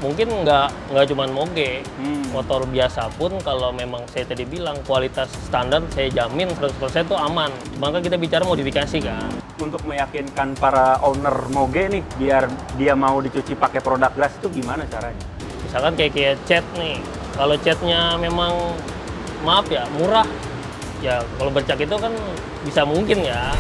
mungkin nggak cuma moge, motor biasa pun kalau memang saya tadi bilang kualitas standar saya jamin 100% itu aman. Cuma kan kita bicara modifikasi kan. Untuk meyakinkan para owner moge nih biar dia mau dicuci pakai produk Gras itu gimana caranya? Misalkan kayak cat nih, kalau catnya memang maaf ya murah, ya kalau bercak itu kan bisa mungkin ya.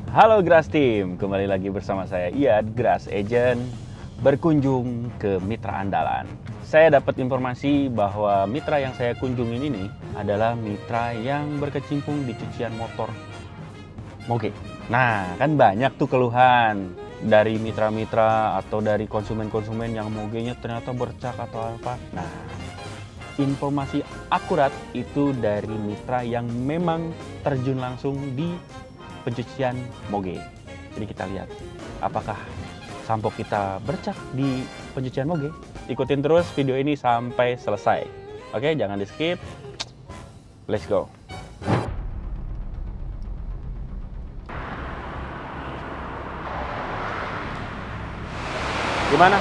Halo Gras Team, kembali lagi bersama saya Iyad, Gras Agent, berkunjung ke mitra andalan. Saya dapat informasi bahwa mitra yang saya kunjungin ini adalah mitra yang berkecimpung di cucian motor moge. Nah, kan banyak tuh keluhan dari mitra-mitra atau dari konsumen-konsumen yang mogenya ternyata bercak atau apa. Nah, informasi akurat itu dari mitra yang memang terjun langsung di pencucian moge. Jadi kita lihat apakah sampo kita bercak di pencucian moge. Ikutin terus video ini sampai selesai. Oke, jangan di skip. Let's go. Gimana?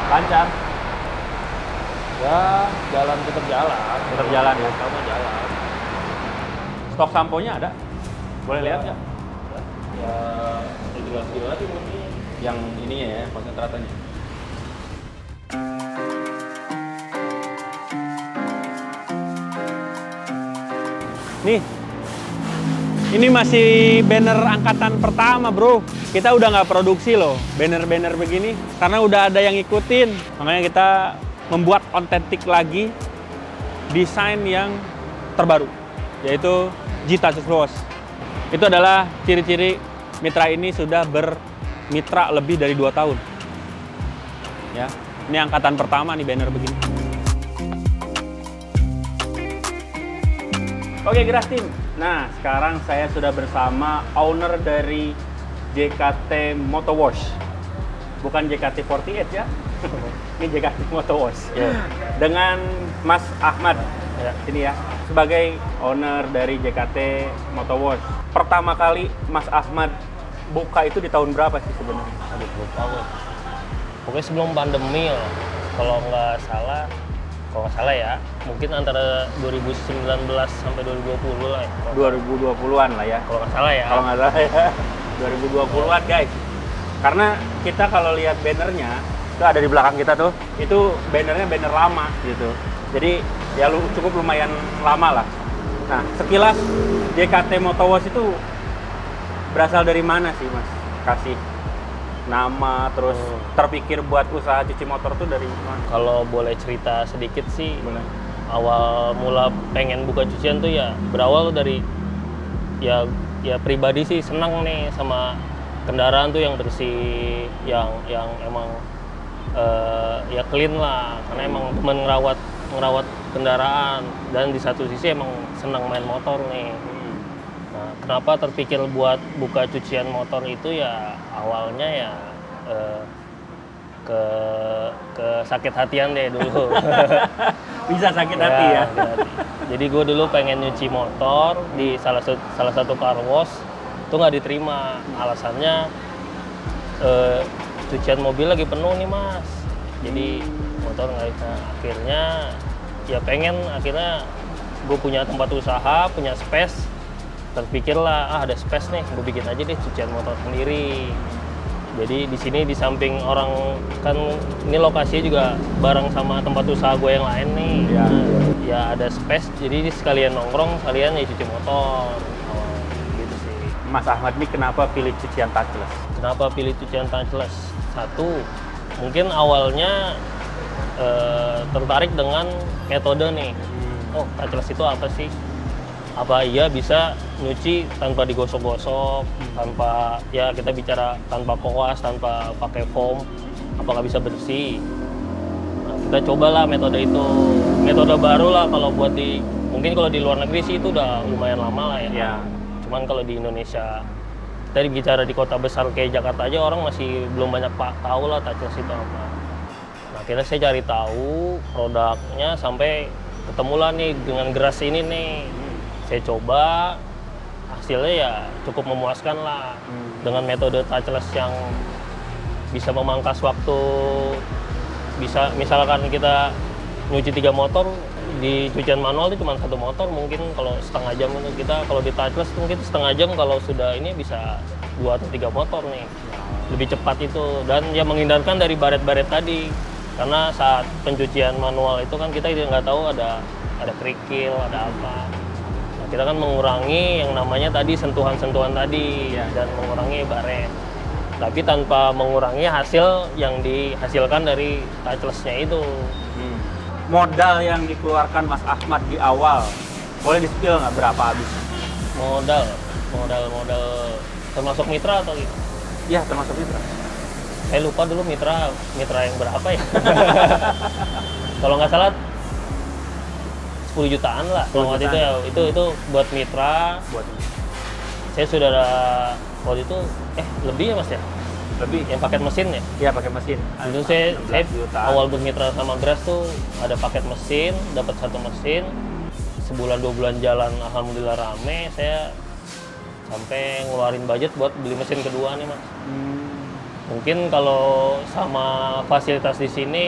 Lancar? Ya jalan tetap jalan. Tetap jalan ya? Kamu jalan. Stok samponya ada? Boleh lihat nggak? Ya regulasi lagi mungkin. Yang ininya ya, konsentratannya. Nih, ini masih banner angkatan pertama bro. Kita udah nggak produksi loh banner-banner begini karena udah ada yang ngikutin. Makanya kita membuat otentik lagi desain yang terbaru, yaitu G-Touch Wash. Itu adalah ciri-ciri mitra ini sudah bermitra lebih dari 2 tahun. Ya, ini angkatan pertama nih banner begini. Oke Gras Team, nah sekarang saya sudah bersama owner dari JKT Moto Wash. Bukan JKT48 ya, ini JKT Moto Wash. Yeah. Dengan Mas Ahmad, Ya. sini ya, sebagai owner dari JKT Moto Wash. Pertama kali Mas Ahmad buka itu di tahun berapa sih sebenarnya? Aduh, lupa gue. Pokoknya sebelum pandemi lah. Kalau nggak salah ya, mungkin antara 2019 sampai 2020 lah ya. 2020-an lah ya. Kalau nggak salah ya. Kalau nggak salah ya, 2020-an guys. Karena kita kalau lihat bannernya, itu ada di belakang kita tuh, itu bannernya banner lama gitu. Jadi ya cukup lumayan lama lah. Nah, sekilas JKT Moto Wash itu berasal dari mana sih Mas? Kasih nama terus terpikir buat usaha cuci motor tuh dari mana? Kalau boleh cerita sedikit sih, Boleh. awal mula pengen buka cucian tuh ya berawal dari ya pribadi sih senang nih sama kendaraan tuh yang bersih, yang emang ya clean lah, karena emang temen ngerawat kendaraan dan di satu sisi emang senang main motor nih. Nah, kenapa terpikir buat buka cucian motor itu ya awalnya ya ke sakit hatian deh dulu. Bisa sakit hati ya. Jadi gue dulu pengen nyuci motor di salah satu car wash, itu nggak diterima. Alasannya cucian mobil lagi penuh nih mas. Jadi motor nggak bisa. Akhirnya gue punya tempat usaha, punya space. Terpikirlah, ada space nih, gue bikin aja deh cucian motor sendiri. Jadi di sini di samping orang kan ini lokasinya juga bareng sama tempat usaha gue yang lain nih. Ya. Ya ada space, jadi sekalian nongkrong, sekalian ya cuci motor. Gitu sih. Mas Ahmad ini kenapa pilih cucian touchless? Kenapa pilih cucian touchless? Satu, mungkin awalnya tertarik dengan metode nih. Oh, touchless itu apa sih? Apa iya bisa nyuci tanpa digosok-gosok, tanpa ya kita bicara tanpa koas, tanpa pakai foam, apakah bisa bersih? Nah, kita cobalah metode itu, metode baru lah kalau buat mungkin kalau di luar negeri sih itu udah lumayan lama lah ya. Ya. Cuman kalau di Indonesia, kita bicara di kota besar kayak Jakarta aja orang masih belum banyak tahu lah touchless itu apa. Nah, akhirnya saya cari tahu produknya sampai ketemulah nih dengan Gras ini nih. Saya coba, hasilnya ya cukup memuaskan lah. Dengan metode touchless yang bisa memangkas waktu, bisa misalkan kita nyuci 3 motor, di cucian manual itu cuma 1 motor, mungkin kalau setengah jam itu kita, kalau di touchless mungkin setengah jam, kalau sudah ini bisa 2 atau 3 motor nih, lebih cepat itu, dan ya menghindarkan dari baret-baret tadi, karena saat pencucian manual itu kan kita nggak tahu ada kerikil, ada apa. Nah, kita kan mengurangi yang namanya tadi sentuhan-sentuhan tadi dan mengurangi baret, tapi tanpa mengurangi hasil yang dihasilkan dari touchless-nya itu. Modal yang dikeluarkan Mas Ahmad di awal, boleh di-spill nggak berapa habis? Modal termasuk mitra atau gitu? Iya, termasuk mitra. Saya lupa dulu mitra yang berapa ya. Kalau nggak salah 10 jutaan lah. Kalau waktu itu ya, itu buat mitra. Saya sudah ada waktu itu lebih ya Mas ya? Lebih. Yang paket mesin ya? Iya, pakai mesin. Itu saya awal bermitra sama Gras tuh ada paket mesin, dapat 1 mesin. Sebulan 2 bulan jalan, alhamdulillah rame. Saya sampai ngeluarin budget buat beli mesin kedua nih Mas. Mungkin kalau sama fasilitas di sini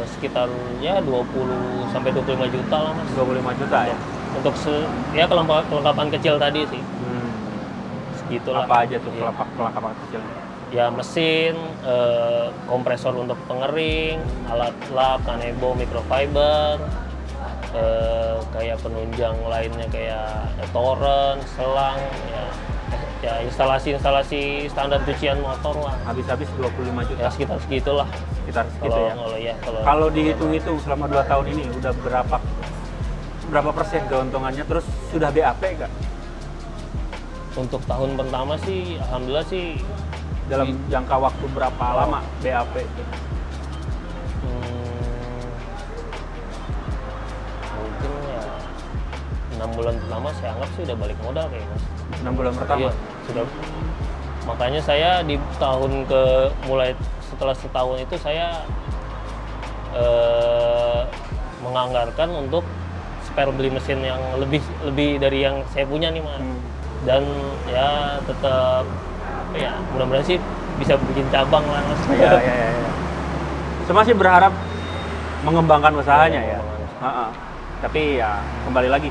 sekitar ya 20 sampai 25 juta lah Mas. 25 juta ya? Untuk ya kelengkapan kecil tadi sih. Segitulah. Apa aja tuh kelengkapan kecilnya? Ya mesin, kompresor untuk pengering, alat lap, kanebo, microfiber, kayak penunjang lainnya kayak toren, selang, ya instalasi standar cucian motor lah. Habis-habis 25 juta. Ya sekitar segitulah. Sekitar segitu ya. Kalau dihitung-hitung selama 2 tahun ini udah berapa persen keuntungannya, terus sudah BAP nggak? Untuk tahun pertama sih, alhamdulillah sih. Dalam jangka waktu berapa lama BAP itu? Mungkin ya 6 bulan pertama saya anggap sih udah balik modal kayaknya Mas. 6 bulan pertama? Iya, sudah. Makanya saya di tahun mulai setelah setahun itu saya menganggarkan untuk spare beli mesin yang lebih dari yang saya punya nih Mas. Dan ya tetap ya mudah-mudahan sih bisa bikin cabang lah Mas. Iya. Saya masih berharap mengembangkan usahanya ya. Tapi ya kembali lagi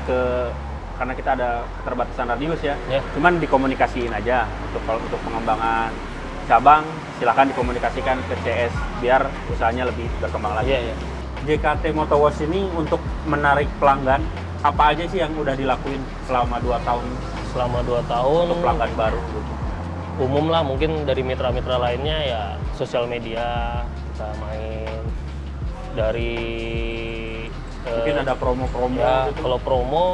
karena kita ada keterbatasan radius ya. Cuman dikomunikasiin aja untuk pengembangan cabang, silahkan dikomunikasikan ke CS biar usahanya lebih berkembang lagi. JKT Motor Wash ini untuk menarik pelanggan, apa aja sih yang udah dilakuin selama 2 tahun? Selama 2 tahun untuk pelanggan baru gitu. Umum lah, mungkin dari mitra-mitra lainnya ya sosial media kita main, dari mungkin ada promo-promo gitu. Kalau promo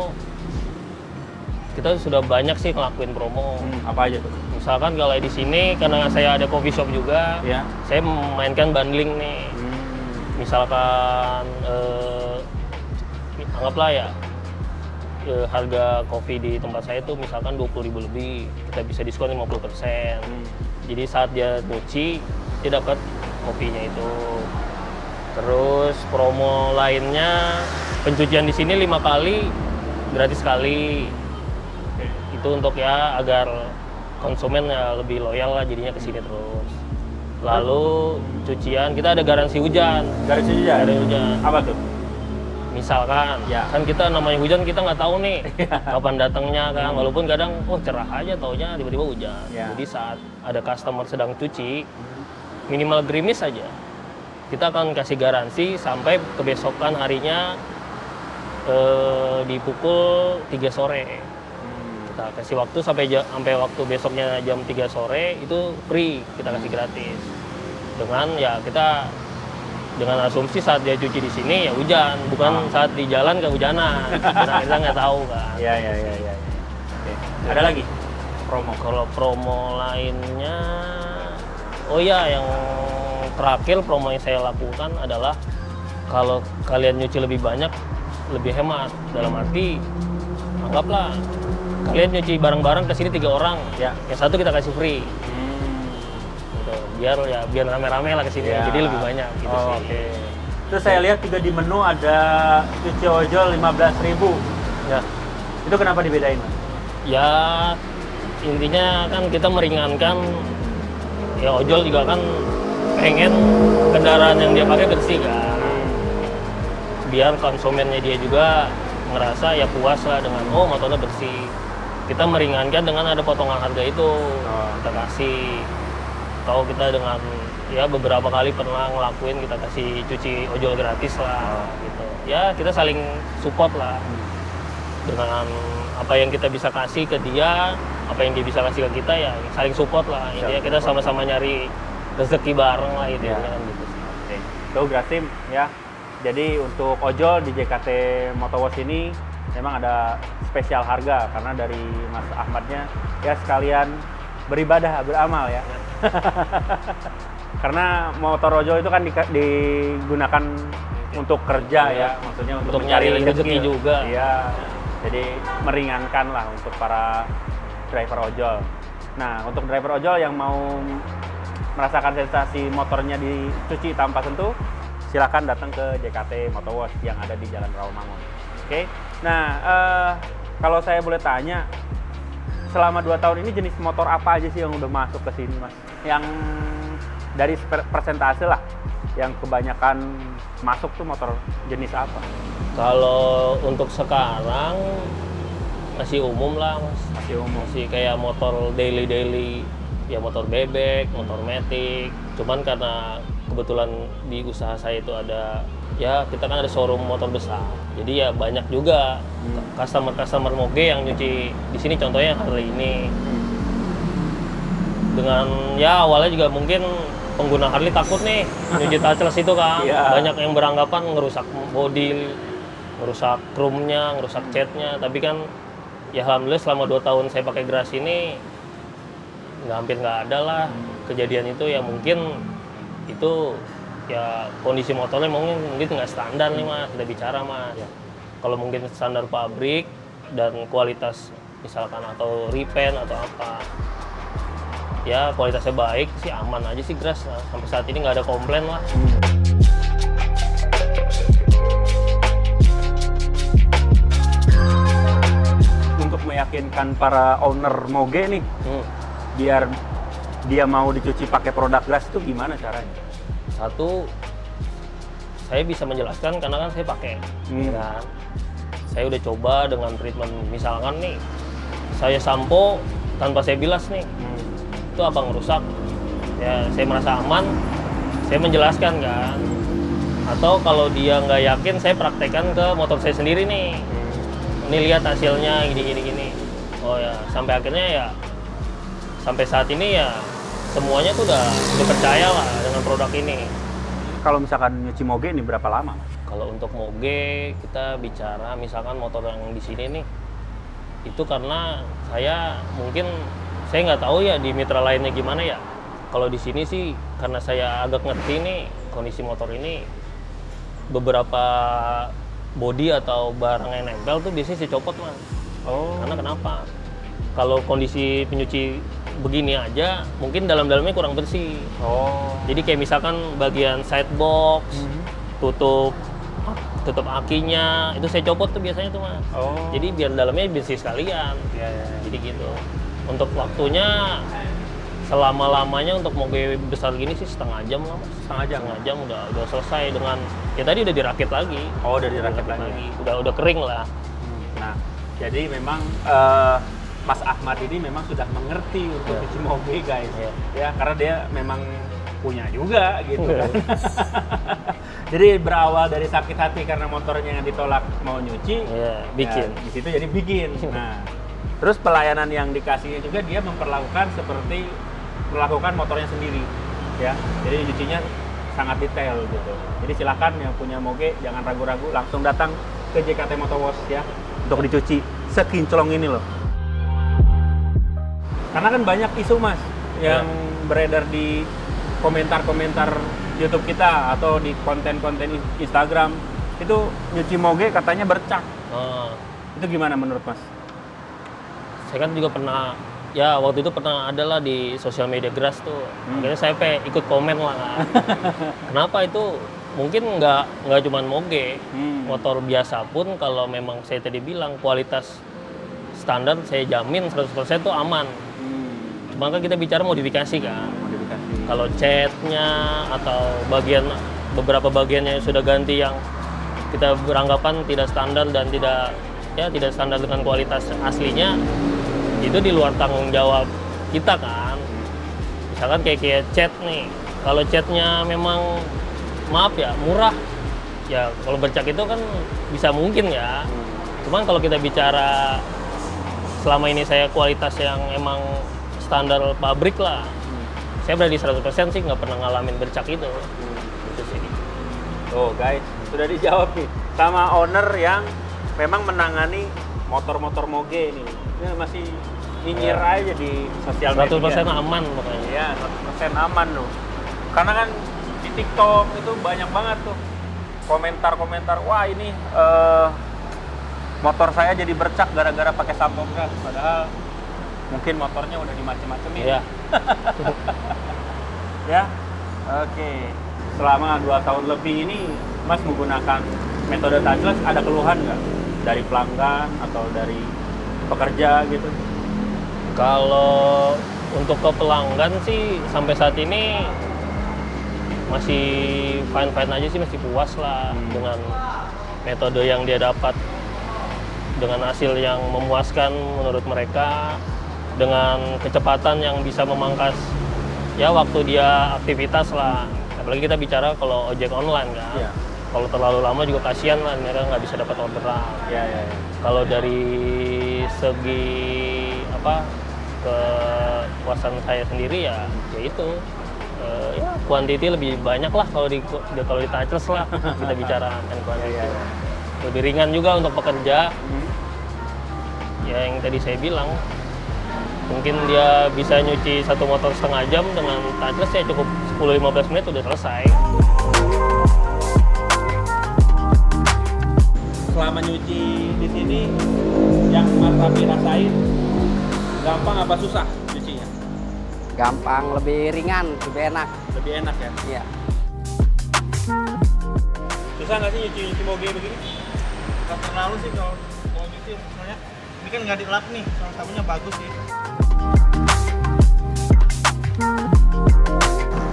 kita sudah banyak sih ngelakuin promo. Apa aja tuh? Misalkan kalau di sini karena saya ada coffee shop juga, saya memainkan bundling nih. Misalkan anggaplah ya harga kopi di tempat saya itu misalkan 20.000 lebih, kita bisa diskon 50%. Jadi saat dia nyuci, dia dapat kopinya itu. Terus promo lainnya, pencucian di sini 5 kali, gratis sekali. Itu untuk ya agar konsumen ya lebih loyal lah jadinya ke sini terus. Lalu cucian, kita ada garansi hujan. Garansi hujan? Ada hujan. Apa tuh? Misalkan, kan kita namanya hujan, kita nggak tahu nih kapan datangnya kan, walaupun kadang cerah aja taunya tiba-tiba hujan. Jadi saat ada customer sedang cuci, minimal gerimis aja, kita akan kasih garansi sampai kebesokan harinya di pukul 3 sore. Kita kasih waktu sampai waktu besoknya jam 3 sore itu free, kita kasih gratis. Dengan ya kita dengan asumsi saat dia cuci di sini ya hujan, bukan saat di jalan kehujanan. Karena kita nggak tahu kan. Iya. Oke. Ada lagi promo? Kalau promo lainnya, yang terakhir promo yang saya lakukan adalah kalau kalian nyuci lebih banyak, lebih hemat. Dalam arti, anggaplah kalian nyuci bareng-bareng ke sini 3 orang, yang 1 kita kasih free. Biar rame-rame lah kesini, jadi lebih banyak gitu sih. Okay. Terus saya lihat juga di menu ada cuci ojol 15.000. Ya. Itu kenapa dibedain, Mas? Ya intinya kan kita meringankan, ya ojol juga kan pengen kendaraan yang dia pakai bersih kan, biar konsumennya dia juga ngerasa ya puas lah dengan motornya bersih. Kita meringankan dengan ada potongan harga itu, kita kasih. Atau kita dengan ya beberapa kali pernah ngelakuin kita kasih cuci ojol gratis lah gitu. Ya kita saling support lah dengan apa yang kita bisa kasih ke dia, apa yang dia bisa kasih ke kita, ya saling support lah. Intinya kita sama-sama nyari rezeki bareng lah itu kan gitu. Oke. Itu Grasim ya. Jadi untuk ojol di JKT Motorwash ini memang ada spesial harga karena dari Mas Ahmadnya ya sekalian beribadah, beramal ya. Karena motor ojol itu kan digunakan untuk kerja ya, maksudnya untuk nyari rezeki juga. Iya. Jadi meringankan lah untuk para driver ojol. Nah, untuk driver ojol yang mau merasakan sensasi motornya dicuci tanpa sentuh, silakan datang ke JKT Motorwash yang ada di Jalan Rawamangun. Oke. Nah, kalau saya boleh tanya, selama 2 tahun ini jenis motor apa aja sih yang udah masuk ke sini, Mas? Yang dari persentase lah, yang kebanyakan masuk tuh motor jenis apa? Kalau untuk sekarang masih umum lah, Mas. Masih umum. Masih kayak motor daily, ya motor bebek, motor matic. Cuman karena kebetulan di usaha saya itu ada, ya kita kan ada showroom motor besar. Jadi ya banyak juga customer moge yang nyuci di sini, contohnya hari ini. Dengan ya awalnya juga mungkin pengguna Harley takut nih nyuci touchless itu kan. Banyak yang beranggapan ngerusak bodi, ngerusak chrome-nya, ngerusak catnya. Tapi kan ya alhamdulillah selama 2 tahun saya pakai Gras ini hampir nggak ada lah kejadian itu. Ya mungkin itu ya kondisi motornya mungkin nggak standar nih Mas, udah bicara Mas. Kalau mungkin standar pabrik dan kualitas misalkan atau repaint atau apa, ya kualitasnya baik sih, aman aja sih Gras. Nah, sampai saat ini nggak ada komplain lah. Untuk meyakinkan para owner moge nih, biar dia mau dicuci pakai produk Gras itu gimana caranya? Satu, saya bisa menjelaskan karena kan saya pakai, kan? Saya udah coba dengan treatment, misalkan nih, saya sampo tanpa saya bilas nih, itu apa ngerusak? Ya saya merasa aman, saya menjelaskan kan. Atau kalau dia nggak yakin, saya praktekkan ke motor saya sendiri nih. Ini lihat hasilnya gini. Oh ya, sampai akhirnya ya, sampai saat ini ya semuanya tuh udah percaya lah dengan produk ini. Kalau misalkan nyuci moge ini berapa lama? Kalau untuk moge kita bicara misalkan motor yang di sini nih, itu karena saya mungkin saya nggak tahu ya di mitra lainnya gimana ya. Kalau di sini sih karena saya agak ngerti nih kondisi motor ini, beberapa bodi atau barang yang nempel tuh biasanya saya copot Mas. Karena kenapa? Kalau kondisi penyuci begini aja, mungkin dalam-dalamnya kurang bersih. Jadi kayak misalkan bagian side box, tutup akinya, itu saya copot tuh biasanya tuh Mas. Jadi biar dalamnya bersih sekalian. Jadi gitu. Untuk waktunya selama-lamanya untuk moge besar gini sih setengah jam lah Mas. Setengah jam udah selesai dengan, ya tadi udah dirakit lagi. Udah dirakit lagi. Udah kering lah. Nah, jadi memang Mas Ahmad ini memang sudah mengerti untuk cuci moge guys. Ya, karena dia memang punya juga gitu kan. Jadi berawal dari sakit hati karena motornya yang ditolak mau nyuci, bikin. Ya, di situ jadi bikin. Nah, terus pelayanan yang dikasihnya juga dia memperlakukan seperti melakukan motornya sendiri, ya. Jadi nyucinya sangat detail gitu. Jadi silakan yang punya moge jangan ragu-ragu, langsung datang ke JKT Motorwash ya untuk dicuci sekinclong ini loh. Karena kan banyak isu Mas yang beredar di komentar-komentar YouTube kita atau di konten-konten Instagram, itu nyuci moge katanya bercak. Itu gimana menurut Mas? Saya kan juga pernah, ya waktu itu pernah ada lah di sosial media Gras tuh. Akhirnya saya ikut komen lah kan. Kenapa itu? Mungkin nggak cuma moge, motor biasa pun kalau memang saya tadi bilang kualitas standar saya jamin 100% tuh aman. Cuma kan kita bicara modifikasi kan. Kalau catnya atau beberapa bagian yang sudah ganti yang kita beranggapan tidak standar dan tidak standar dengan kualitas aslinya, itu di luar tanggung jawab kita kan. Misalkan kayak cat nih, kalau catnya memang maaf ya murah, ya kalau bercak itu kan bisa mungkin ya. Cuman kalau kita bicara selama ini saya kualitas yang emang standar pabrik lah, saya berani 100% sih nggak pernah ngalamin bercak itu. Itu sih. Oh guys, sudah dijawab nih sama owner yang memang menangani motor-motor moge nih. Ini masih nyinyir aja di sosial media. 100% aman pokoknya. Iya, 100% aman loh. Karena kan di TikTok itu banyak banget tuh komentar-komentar, wah ini motor saya jadi bercak gara-gara pakai sampo gas. Padahal mungkin motornya udah dimacem-macemin. Iya. Ya, oke. Selama 2 tahun lebih ini, Mas menggunakan metode touchless, ada keluhan nggak? Dari pelanggan atau dari pekerja gitu? Kalau untuk ke pelanggan sih sampai saat ini masih fine-fine aja sih, masih puas lah dengan metode yang dia dapat, dengan hasil yang memuaskan menurut mereka, dengan kecepatan yang bisa memangkas ya waktu dia aktivitas lah. Apalagi kita bicara kalau ojek online kan. Iya. Kalau terlalu lama juga kasihan lah, mereka nggak bisa dapat orderan. Iya. Kalau dari segi kepuasan saya sendiri ya itu ya quantity lebih banyak lah kalau di touchless lah kita bicara kan quantity. Lebih ringan juga untuk pekerja. Ya yang tadi saya bilang, mungkin dia bisa nyuci satu motor setengah jam, dengan touchless ya cukup 10-15 menit udah selesai. Selama nyuci di sini, yang Mas Raffi rasain, gampang apa susah nyucinya? Gampang, lebih ringan, lebih enak. Lebih enak ya? Iya. Susah nggak sih nyuci moge begini? Nggak terlalu sih kalau nyuci, soalnya ini kan nggak dilap nih, soal sabunnya bagus sih.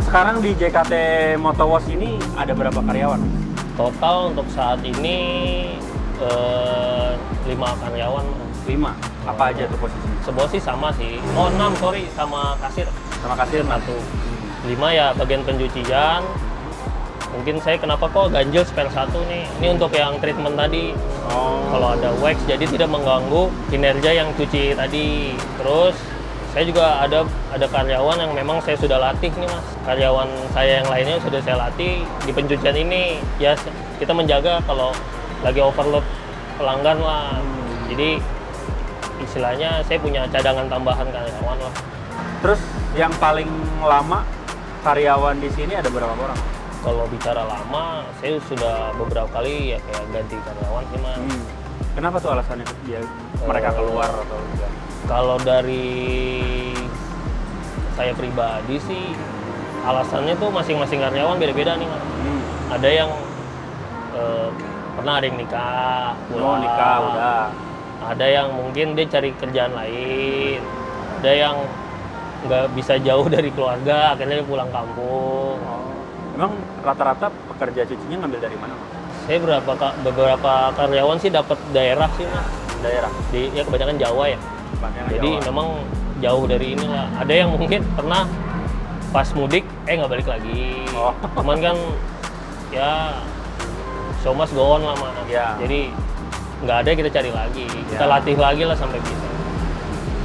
Sekarang di JKT Motowash ini ada berapa karyawan? Total untuk saat ini 5 karyawan. 5? Apa aja tuh posisinya? Sebuah sih sama sih. Oh 6 sorry, sama kasir. Sama kasir 1. 5 ya bagian pencucian. Mungkin saya kenapa kok ganjil spare 1 nih. Ini untuk yang treatment tadi. Kalau ada wax jadi tidak mengganggu kinerja yang cuci tadi. Terus saya juga ada karyawan yang memang saya sudah latih nih Mas. Karyawan saya yang lainnya sudah saya latih di pencucian ini. Ya kita menjaga kalau lagi overload pelanggan lah. Jadi istilahnya saya punya cadangan tambahan karyawan lah. Terus yang paling lama karyawan di sini ada berapa orang? Kalau bicara lama, saya sudah beberapa kali ya kayak ganti karyawan sih Mas. Kenapa tuh alasannya mereka keluar atau enggak? Kalau dari saya pribadi sih alasannya tuh masing-masing karyawan beda-beda nih Mas. Ada yang pernah ada yang nikah, pulang. Nikah udah. Ada yang mungkin dia cari kerjaan lain. Ada yang nggak bisa jauh dari keluarga, akhirnya dia pulang kampung. Emang rata-rata pekerja cucinya ngambil dari mana? Saya beberapa karyawan sih dapat daerah sih Mas. Daerah? Ya kebanyakan Jawa ya. Jadi Jawa. memang jauh dari inilah. Ada yang mungkin pernah pas mudik nggak balik lagi. Cuman kan ya show must go on lah Mas. Jadi nggak ada, kita cari lagi. Kita latih lagi lah sampai bisa.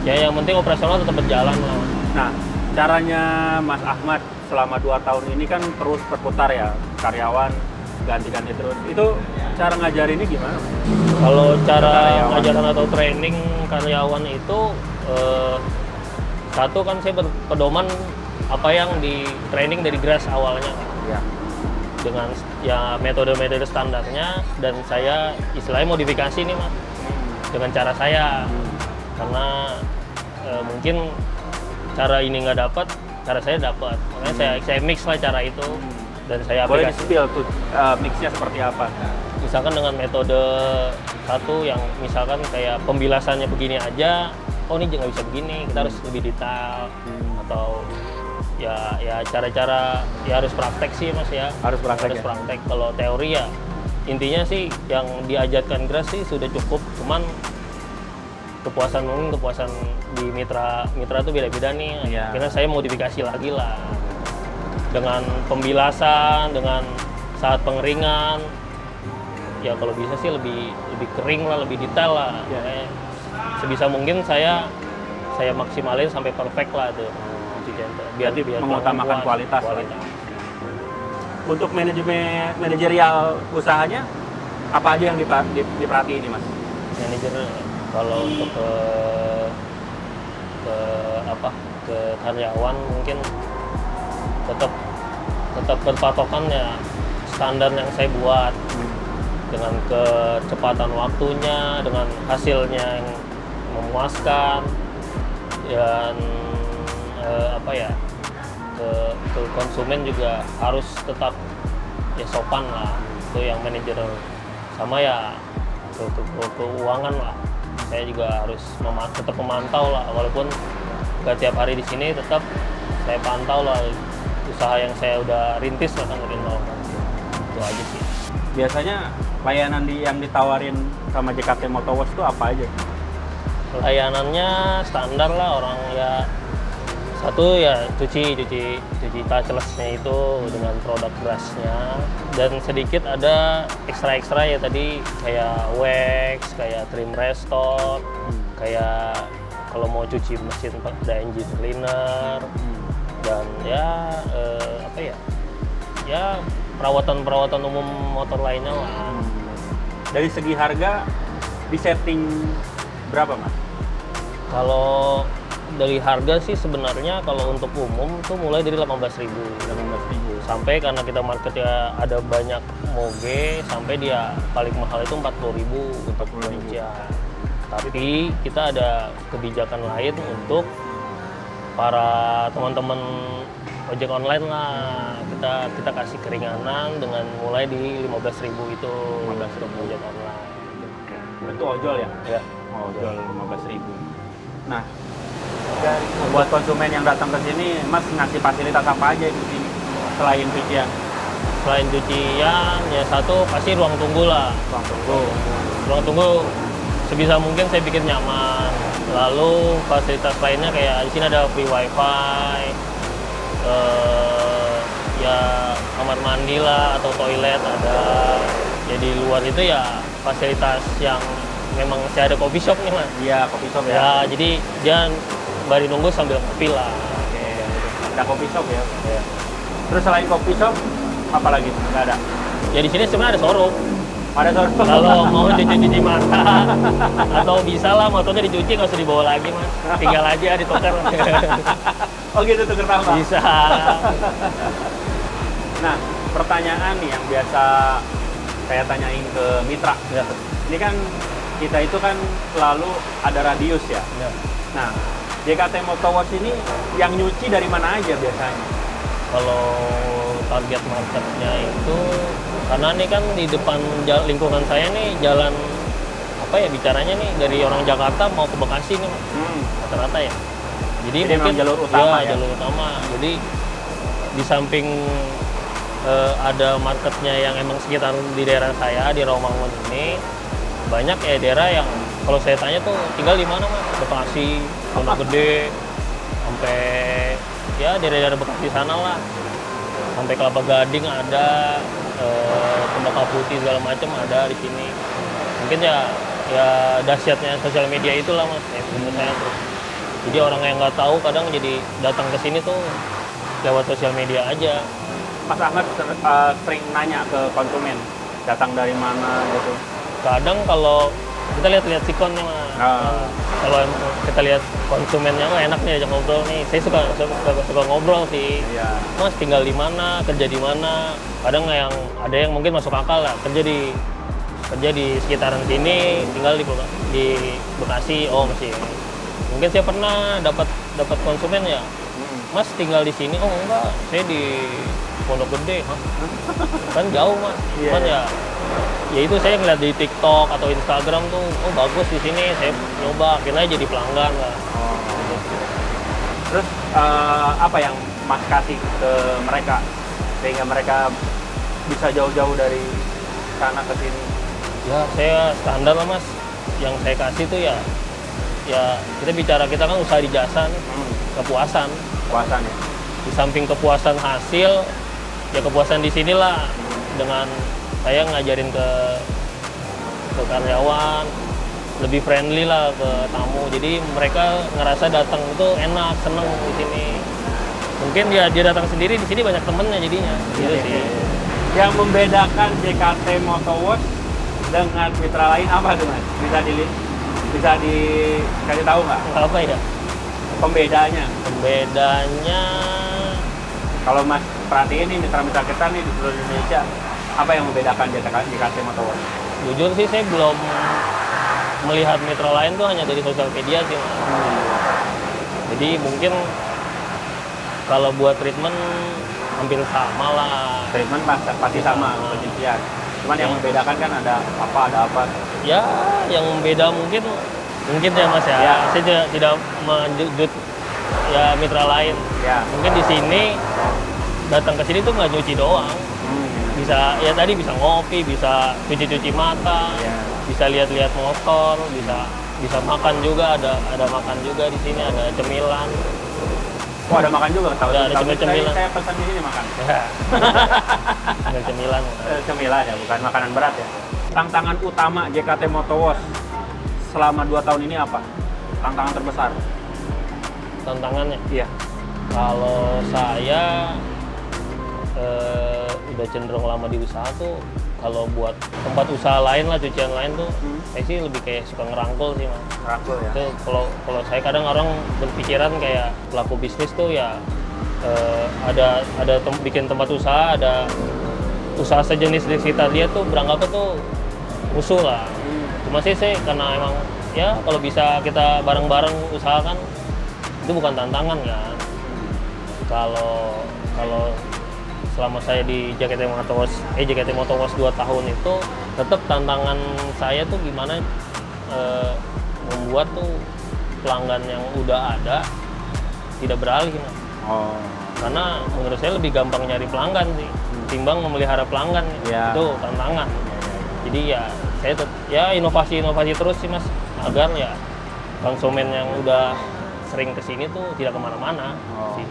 Ya yang penting operasional tetap berjalan lah Mas. Nah, caranya Mas Ahmad selama 2 tahun ini kan terus berputar ya, karyawan ganti-ganti terus. Itu cara ngajarinnya gimana? Kalau cara ngajaran atau training karyawan itu satu kan saya berpedoman apa yang di training dari Gras awalnya kan. Ya. Dengan ya metode-metode standarnya, dan saya istilahnya modifikasi nih Mas dengan cara saya. Karena mungkin cara ini nggak dapat, cara saya dapat, makanya saya mix lah cara itu. dan saya Boleh aplikasi. di-spill tuh mixnya seperti apa? Misalkan dengan metode satu yang misalkan kayak pembilasannya begini aja, oh ini nggak bisa begini, kita harus lebih detail. Atau ya cara-cara ya harus praktek sih Mas ya. Harus praktek ya? praktek. Kalau teori ya intinya sih yang diajarkan Gras sih sudah cukup, cuman kepuasan di mitra tuh beda-beda nih. Iya. Akhirnya saya modifikasi lagi lah dengan pembilasan, dengan saat pengeringan. Ya kalau bisa sih lebih kering lah, lebih detail lah. Iya. Makanya sebisa mungkin saya maksimalin sampai perfect lah tuh. Biar mengutamakan kualitas. Untuk manajerial usahanya apa aja yang diperhatiin nih Mas? Manajer kalau untuk ke karyawan mungkin tetap berpatokan ya standar yang saya buat, dengan kecepatan waktunya, dengan hasilnya yang memuaskan, dan ke konsumen juga harus tetap ya sopan lah. Itu yang manajer. Sama ya ke keuangan lah, saya juga harus tetap memantau lah, walaupun nggak tiap hari di sini, tetap saya pantau lah usaha yang saya udah rintis lah kan, dari nol. Itu aja sih. Biasanya layanan yang ditawarin sama JKT Motor Wash itu apa aja? Layanannya standar lah, orang ya satu ya cuci touchless-nya itu dengan produk Grasnya, dan sedikit ada ekstra ya tadi kayak wax, kayak trim restore, kayak kalau mau cuci mesin ada engine cleaner, dan ya perawatan umum motor lainnya lah. Dari segi harga disetting berapa Mas? Kalau dari harga sih sebenarnya kalau untuk umum tuh mulai dari 18.000 sampai, karena kita marketnya ada banyak moge, sampai dia paling mahal itu 40.000 untuk Indonesia. Tapi kita ada kebijakan lain untuk para teman-teman ojek online lah. Kita kasih keringanan dengan mulai di 15.000 itu. 15.000 ojek online. Itu ojol ya? Ya. Ojol 15.000. Nah, buat konsumen yang datang ke sini, Mas ngasih fasilitas apa aja di sini selain cucian? Selain cucian, ya satu pasti ruang tunggu lah. Ruang tunggu sebisa mungkin saya bikin nyaman. Lalu fasilitas lainnya kayak di sini ada free wifi, ya kamar mandi lah atau toilet ada. Jadi luar itu ya fasilitas yang memang saya ada coffee shop nih Mas. Iya, coffee shop ya. Ya, jadi jangan bari nunggu sambil ngopi lah. Oke. Ada coffee shop ya. Ya. Terus selain coffee shop, apa lagi? Nggak ada? Ya di sini sebenarnya ada showroom. Ada showroom. Kalau mau dicuci mata atau bisa lah motornya dicuci, nggak usah dibawa lagi Mas. Tinggal aja ditukar. Oh gitu, tuker tambah? Bisa. Nah, pertanyaan nih yang biasa saya tanyain ke mitra. Ya. Ini kan kita itu kan selalu ada radius ya. Ya. Nah, JKT Motor Wash ini yang nyuci dari mana aja biasanya? Kalau target marketnya itu, karena ini kan di depan lingkungan saya nih jalan bicaranya nih dari orang Jakarta mau ke Bekasi nih Mas. Rata-rata ya. Jadi mungkin memang jalur utama ya? Jalur utama. Jadi di samping ada marketnya yang emang sekitar di daerah saya di Rawamangun ini, banyak ya daerah yang kalau saya tanya tuh tinggal di mana Mas? Bekasi, Pondok Gede, sampai ya daerah-daerah Bekasi sana lah, sampai Kelapa Gading ada, Tembakau Putih segala macam ada di sini. Mungkin ya dahsyatnya sosial media itulah Mas, menurut saya tuh. Jadi orang yang nggak tahu kadang jadi datang ke sini tuh lewat sosial media aja. Mas Ahmad sering nanya ke konsumen, datang dari mana gitu. Kadang kalau kita lihat sikon nih Mas. Kalau kita lihat konsumennya enak nih ajak ngobrol nih. Saya suka ngobrol sih. Iya. Mas tinggal di mana, kerja di mana. Kadang ada yang mungkin masuk akal lah, kerja di sekitaran sini, tinggal di Bekasi. Oh masih. Mungkin saya pernah dapat konsumen ya. Mas tinggal di sini? Oh enggak, saya di Pondok Gede. Hah? Kan jauh mas. Iya, Cuman iya. ya itu saya ngeliat di TikTok atau Instagram tuh, oh bagus di sini, saya nyoba, akhirnya jadi pelanggan lah. Oh. Terus apa yang Mas kasih ke mereka sehingga mereka bisa jauh-jauh dari sana ke sini? Ya saya standar lah mas, yang saya kasih tuh ya kita kan usaha di jasa nih, kepuasan. Puasan ya. Di samping kepuasan hasil, ya kepuasan di sinilah dengan saya ngajarin ke karyawan, lebih friendly lah ke tamu. Jadi mereka ngerasa datang itu enak, seneng di sini. Mungkin dia datang sendiri, di sini banyak temennya jadinya. Gitu Iya, sih. iya. Yang membedakan JKT Moto Wash dengan mitra lain apa tuh Mas? Bisa dikasih tahu nggak Apa ya? pembedanya? Pembedanya Kalau Mas perhatiin nih mitra-mitra kita nih di seluruh Indonesia, apa yang membedakan JKT Moto Wash? jujur sih saya belum melihat mitra lain tuh hanya dari sosial media sih mas. Jadi mungkin kalau buat treatment hampir sama lah. Treatment pasti sama pencucian. Cuman yang membedakan kan ada apa? Ya yang beda mungkin ya mas ya. Ya. Saya tidak menjudut ya mitra lain. Ya. Mungkin di sini datang ke sini tuh nggak nyuci doang. Bisa ya tadi bisa ngopi, bisa cuci mata, Ya. bisa lihat-lihat motor, bisa makan juga, ada makan juga di sini, ada cemilan. Oh ada makan juga? Ada cemilan. Saya pesan di sini makan. Ya. Ada cemilan. Cemilan ya, bukan makanan berat ya. Tantangan utama JKT Moto Wash selama 2 tahun ini apa? Tantangan terbesar? Tantangannya. Iya. Kalau saya udah cenderung lama di usaha tuh, kalau buat tempat usaha lain lah, cucian lain tuh, saya sih lebih kayak suka ngerangkul sih mas. Rangkul ya. Itu kalau saya kadang orang berpikiran kayak pelaku bisnis tuh ya ada bikin tempat usaha, ada usaha sejenis di sekitar dia tuh beranggapnya tuh musuh lah. Cuma sih saya karena emang ya kalau bisa kita bareng-bareng usahakan itu bukan tantangan kan. Kalau selama saya di JKT Moto Wash 2 tahun itu tetap tantangan saya tuh gimana membuat tuh pelanggan yang udah ada tidak beralih mas. Oh. Karena menurut saya lebih gampang nyari pelanggan sih timbang memelihara pelanggan. Ya. Itu tantangan. Jadi ya saya inovasi terus sih mas agar ya konsumen yang udah sering kesini tuh tidak kemana-mana. Oh. Sih.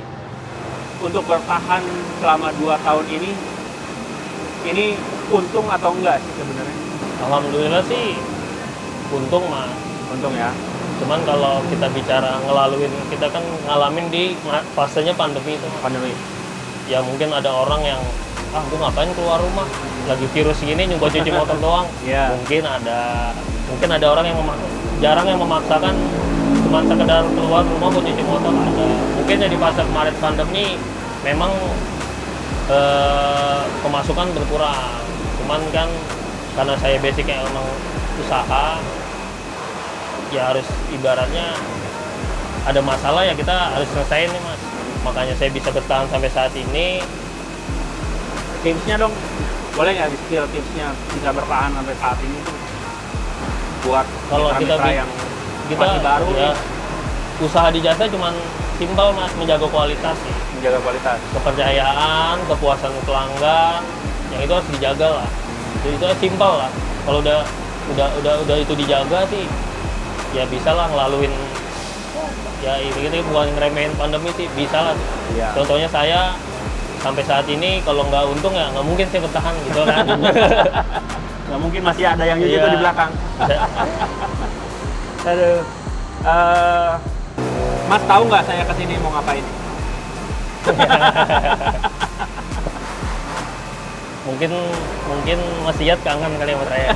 Untuk bertahan selama 2 tahun ini untung atau enggak sih sebenarnya? Alhamdulillah sih untung mas. Untung ya. Cuman kalau kita bicara kita kan ngalamin di fasenya pandemi itu mas. Pandemi. Ya mungkin ada orang yang gue ngapain keluar rumah lagi virus gini nyoba cuci motor doang. Iya. Mungkin ada orang yang jarang yang memaksakan cuma sekedar keluar rumah buat cuci motor ada. Mungkin ya di fase kemarin pandemi memang pemasukan berkurang. Cuman kan karena saya basicnya emang usaha, ya harus ibaratnya ada masalah ya kita harus selesaiin nih mas. Makanya saya bisa bertahan sampai saat ini. Tipsnya dong, boleh nggak skill tipsnya bisa bertahan sampai saat ini tuh buat Kalau mitra yang masih baru ya, nih, usaha di jasa cuman simpel mas, menjaga kualitas sih. menjaga kualitas. Kepercayaan, kepuasan pelanggan, yang itu harus dijaga lah. Itu simpel lah. Kalau udah itu dijaga sih, ya bisa lah ngelaluin. Ya itu bukan ngeremehin pandemi sih, bisa lah. Iya. Contohnya saya sampai saat ini kalau nggak untung ya nggak mungkin saya bertahan gitu kan. Nggak mungkin masih ada yang nyuci Iya. tuh di belakang. Aduh. Mas tahu nggak saya kesini mau ngapain? mungkin Mas Iyad kangen kali sama saya.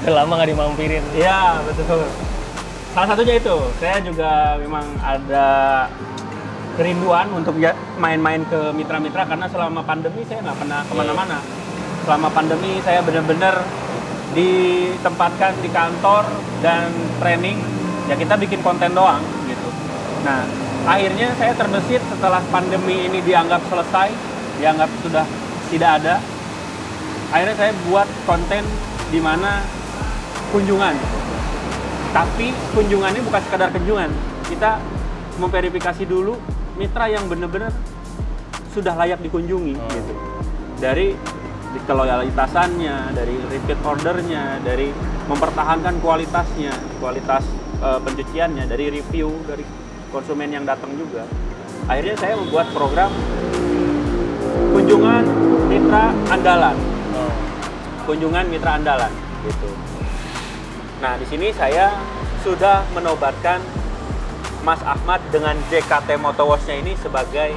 Udah lama nggak dimampirin. Iya betul. Salah satunya itu, saya juga memang ada kerinduan untuk main-main ke mitra-mitra karena selama pandemi saya nggak pernah kemana-mana. Selama pandemi saya benar-benar ditempatkan di kantor dan training, ya kita bikin konten doang gitu. Nah akhirnya saya terbesit setelah pandemi ini dianggap selesai, dianggap sudah tidak ada. Akhirnya saya buat konten di mana kunjungan. Tapi kunjungannya bukan sekadar kunjungan. Kita memverifikasi dulu mitra yang benar-benar sudah layak dikunjungi gitu. Dari keloyalitasannya, dari repeat ordernya, dari mempertahankan kualitasnya, kualitas pencuciannya, dari review dari konsumen yang datang juga. Akhirnya saya membuat program kunjungan mitra andalan. Kunjungan mitra andalan gitu. Nah, di sini saya sudah menobatkan Mas Ahmad dengan JKT Motowash-nya ini sebagai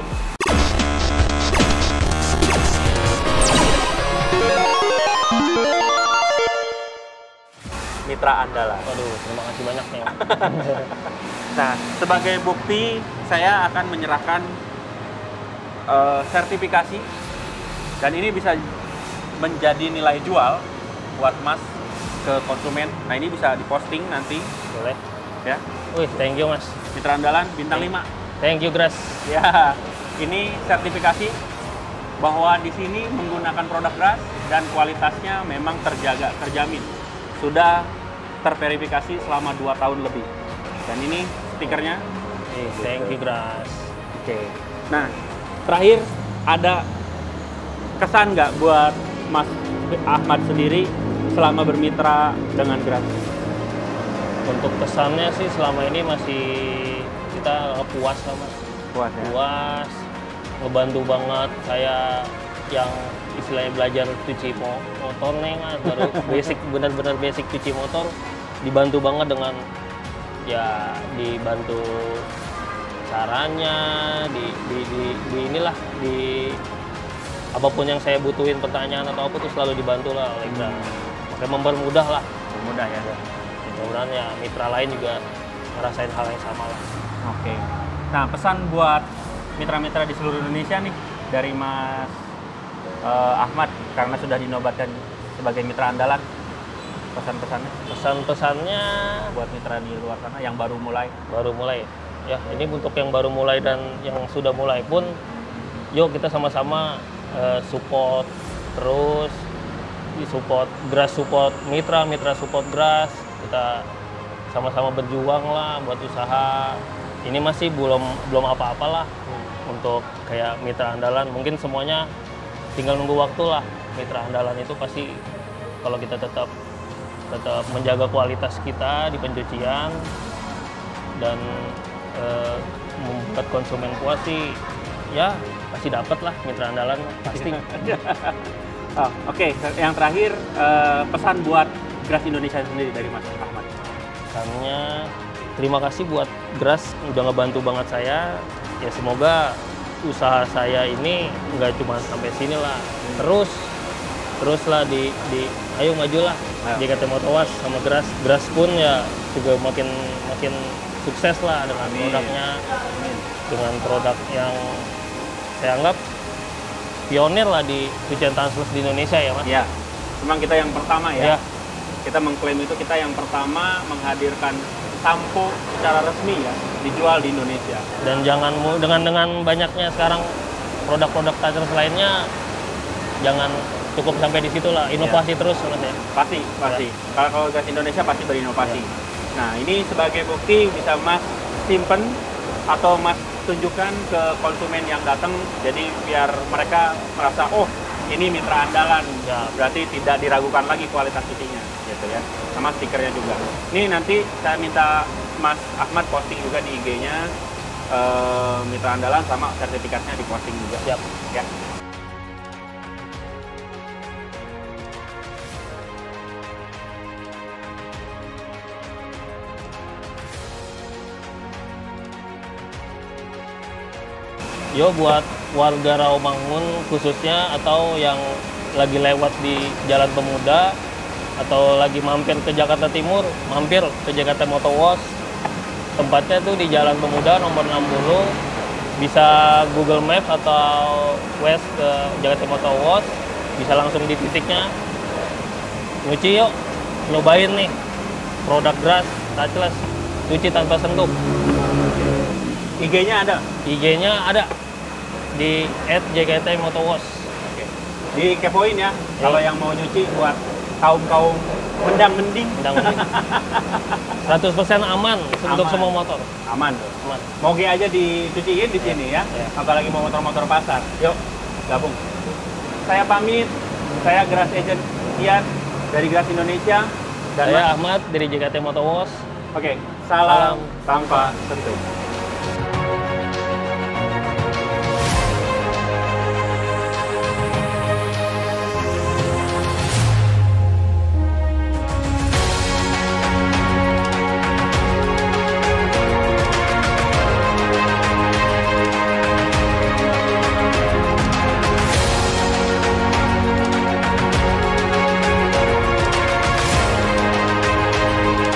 mitra andalan. Waduh, terima kasih banyak nih. Nah, sebagai bukti saya akan menyerahkan sertifikasi dan ini bisa menjadi nilai jual buat Mas ke konsumen. Nah, ini bisa diposting nanti. Boleh. Ya. Wih, thank you Mas. Mitra andalan bintang 5. Thank you Gras. Ya, ini sertifikasi bahwa di sini menggunakan produk Gras dan kualitasnya memang terjaga, terjamin. Sudah terverifikasi selama 2 tahun lebih. Dan ini stikernya. Thank you Gras. Oke. Nah, terakhir ada kesan nggak buat Mas Ahmad sendiri selama bermitra dengan Gras? Untuk kesannya sih selama ini masih kita puas lah Mas. Puas ya? Puas, ngebantu banget saya yang istilahnya belajar cuci motor nih Mas, baru basic, benar-benar basic cuci motor, dibantu banget dengan ya dibantu caranya, di inilah, di apapun yang saya butuhin pertanyaan atau apa tuh selalu dibantu lah oleh Gras. Makanya mempermudah lah. Mudah ya. Mudah-mudahan ya mitra lain juga ngerasain hal yang sama lah. Oke. Nah, pesan buat mitra-mitra di seluruh Indonesia nih dari Mas Ahmad karena sudah dinobatkan sebagai mitra andalan. Pesan-pesannya? Pesan-pesannya buat mitra di luar sana yang baru mulai. Baru mulai. Ya, ini untuk yang baru mulai dan yang sudah mulai pun, yuk kita sama-sama support terus, support Gras, support mitra support Gras. Kita sama-sama berjuang lah buat usaha. Ini masih belum apa-apalah untuk kayak mitra andalan. Mungkin semuanya tinggal nunggu waktu lah. Mitra andalan itu pasti kalau kita tetap menjaga kualitas kita di pencucian dan membuat konsumen puas sih, ya pasti dapat lah mitra andalan pasti. Oke. Yang terakhir pesan buat Gras Indonesia sendiri dari Mas Ahmad. Pesannya terima kasih buat Gras udah ngebantu banget saya. Ya semoga usaha saya ini nggak cuma sampai sini lah. Teruslah di ayo majulah. JKT Motowash sama Gras. Gras pun ya juga makin sukses lah dengan produknya. Dengan produk yang saya anggap pionir lah di cucian tansless di Indonesia ya Mas. Ya. Memang kita yang pertama ya. Ya. Kita mengklaim itu kita yang pertama menghadirkan sampo secara resmi ya dijual di Indonesia. Dan jangan dengan banyaknya sekarang produk-produk touchless lainnya, jangan cukup sampai di situ lah, inovasi terus Mas ya. Pasti. Ya. Kalau Gras Indonesia pasti berinovasi. Ya. Nah, ini sebagai bukti bisa Mas simpen atau Mas tunjukkan ke konsumen yang datang, jadi biar mereka merasa oh ini mitra andalan, ya, berarti tidak diragukan lagi kualitas cucinya, gitu ya. Sama stikernya juga. Ini nanti saya minta Mas Ahmad posting juga di IG-nya mitra andalan sama sertifikatnya diposting juga. Siap. Ya. Yo buat warga Rawamangun khususnya atau yang lagi lewat di Jalan Pemuda atau lagi mampir ke Jakarta Timur, mampir ke JKT Motowash. Tempatnya tuh di Jalan Pemuda nomor 60. Bisa Google Maps atau Waze ke JKT Motowash, bisa langsung di titiknya. Nyuci yuk, nyobain nih produk Gras touchless, cuci tanpa sentuh. IG-nya ada? IG-nya ada di @jkt_motowash. Oke. Dikepoin ya, kalau yang mau nyuci buat kaum-kaum mendang-mending. 100% aman untuk Aman. semua motor. Aman tuh. Aman. Moge aja dicuciin di sini ya. Iya. Apalagi mau motor-motor pasar. Yuk, gabung. Saya pamit. Saya Gras Agent Ian dari Gras Indonesia. Dan Saya Ahmad dari JKT Motowash. Oke, salam tanpa sentuh.